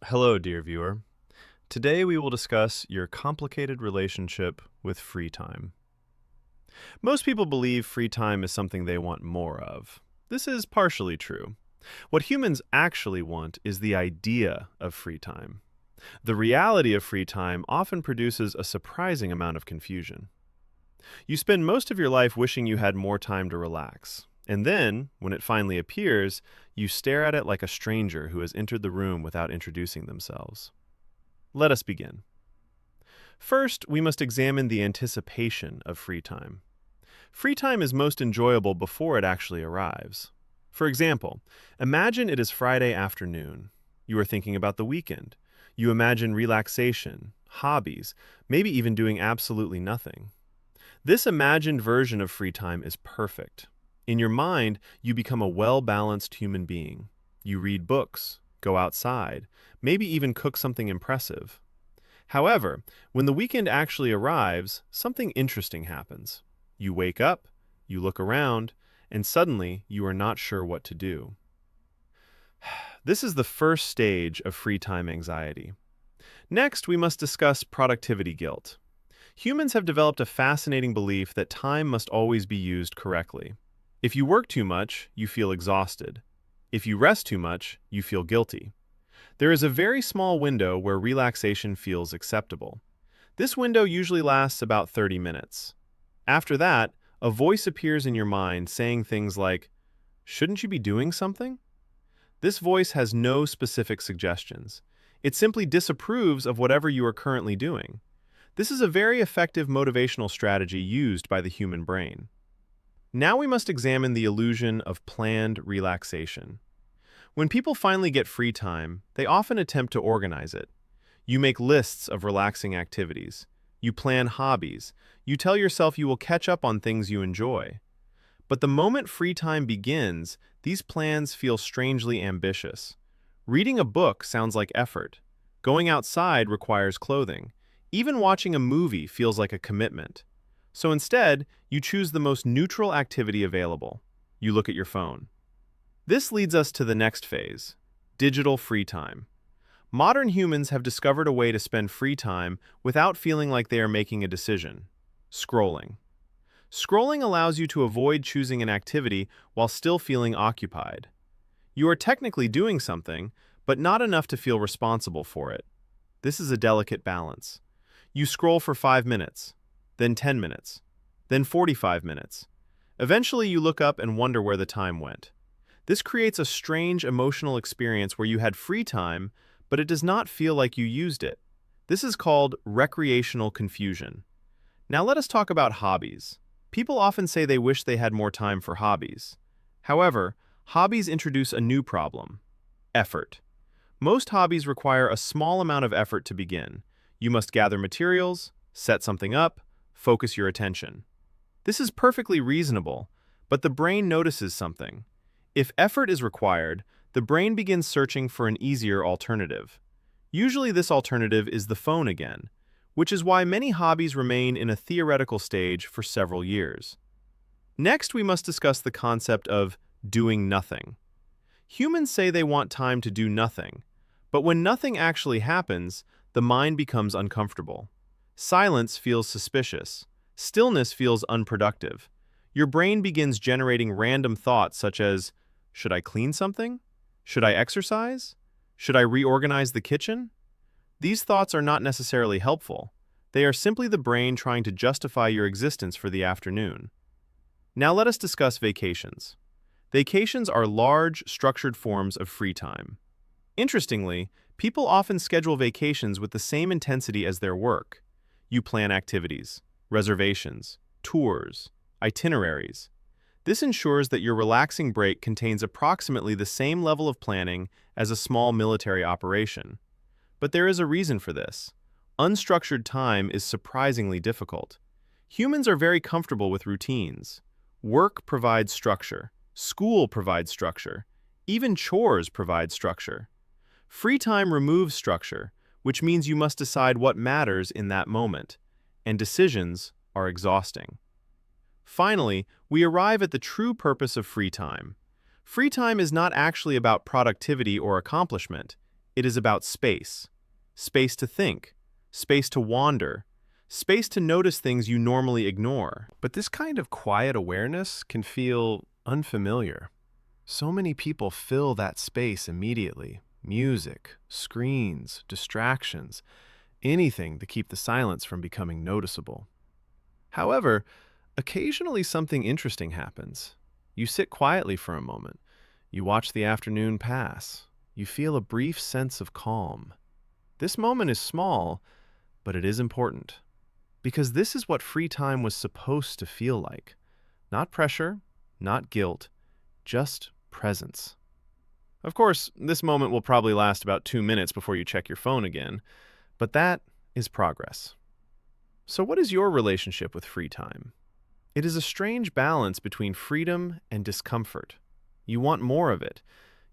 Hello, dear viewer. Today we will discuss your complicated relationship with free time. Most people believe free time is something they want more of. This is partially true. What humans actually want is the idea of free time. The reality of free time often produces a surprising amount of confusion. You spend most of your life wishing you had more time to relax. And then, when it finally appears, you stare at it like a stranger who has entered the room without introducing themselves. Let us begin. First, we must examine the anticipation of free time. Free time is most enjoyable before it actually arrives. For example, imagine it is Friday afternoon. You are thinking about the weekend. You imagine relaxation, hobbies, maybe even doing absolutely nothing. This imagined version of free time is perfect. In your mind, you become a well-balanced human being. You read books, go outside, maybe even cook something impressive. However, when the weekend actually arrives, something interesting happens. You wake up, you look around, and suddenly you are not sure what to do. This is the first stage of free time anxiety. Next, we must discuss productivity guilt. Humans have developed a fascinating belief that time must always be used correctly. If you work too much, you feel exhausted. If you rest too much, you feel guilty. There is a very small window where relaxation feels acceptable. This window usually lasts about 30 minutes. After that, a voice appears in your mind saying things like, "Shouldn't you be doing something?" This voice has no specific suggestions. It simply disapproves of whatever you are currently doing. This is a very effective motivational strategy used by the human brain. Now we must examine the illusion of planned relaxation. When people finally get free time, they often attempt to organize it. You make lists of relaxing activities. You plan hobbies. You tell yourself you will catch up on things you enjoy. But the moment free time begins, these plans feel strangely ambitious. Reading a book sounds like effort. Going outside requires clothing. Even watching a movie feels like a commitment. So instead, you choose the most neutral activity available. You look at your phone. This leads us to the next phase, digital free time. Modern humans have discovered a way to spend free time without feeling like they are making a decision: scrolling. Scrolling allows you to avoid choosing an activity while still feeling occupied. You are technically doing something, but not enough to feel responsible for it. This is a delicate balance. You scroll for 5 minutes, then 10 minutes, then 45 minutes. Eventually, you look up and wonder where the time went. This creates a strange emotional experience where you had free time, but it does not feel like you used it. This is called recreational confusion. Now let us talk about hobbies. People often say they wish they had more time for hobbies. However, hobbies introduce a new problem: effort. Most hobbies require a small amount of effort to begin. You must gather materials, set something up, focus your attention. This is perfectly reasonable, but the brain notices something. If effort is required, the brain begins searching for an easier alternative. Usually this alternative is the phone again, which is why many hobbies remain in a theoretical stage for several years. Next, we must discuss the concept of doing nothing. Humans say they want time to do nothing, but when nothing actually happens, the mind becomes uncomfortable. Silence feels suspicious. Stillness feels unproductive. Your brain begins generating random thoughts such as, should I clean something? Should I exercise? Should I reorganize the kitchen? These thoughts are not necessarily helpful. They are simply the brain trying to justify your existence for the afternoon. Now let us discuss vacations. Vacations are large, structured forms of free time. Interestingly, people often schedule vacations with the same intensity as their work. You plan activities, reservations, tours, itineraries. This ensures that your relaxing break contains approximately the same level of planning as a small military operation. But there is a reason for this. Unstructured time is surprisingly difficult. Humans are very comfortable with routines. Work provides structure. School provides structure. Even chores provide structure. Free time removes structure, which means you must decide what matters in that moment, and decisions are exhausting. Finally, we arrive at the true purpose of free time. Free time is not actually about productivity or accomplishment. It is about space. Space to think, space to wander, space to notice things you normally ignore. But this kind of quiet awareness can feel unfamiliar. So many people fill that space immediately. Music, screens, distractions, anything to keep the silence from becoming noticeable. However, occasionally something interesting happens. You sit quietly for a moment. You watch the afternoon pass. You feel a brief sense of calm. This moment is small, but it is important. Because this is what free time was supposed to feel like. Not pressure, not guilt, just presence. Of course, this moment will probably last about 2 minutes before you check your phone again, but that is progress. So what is your relationship with free time? It is a strange balance between freedom and discomfort. You want more of it.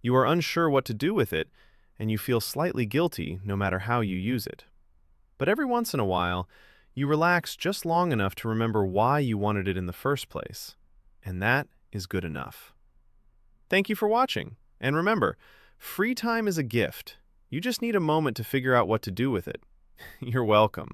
You are unsure what to do with it, and you feel slightly guilty no matter how you use it. But every once in a while, you relax just long enough to remember why you wanted it in the first place, and that is good enough. Thank you for watching, and remember, free time is a gift. You just need a moment to figure out what to do with it. You're welcome.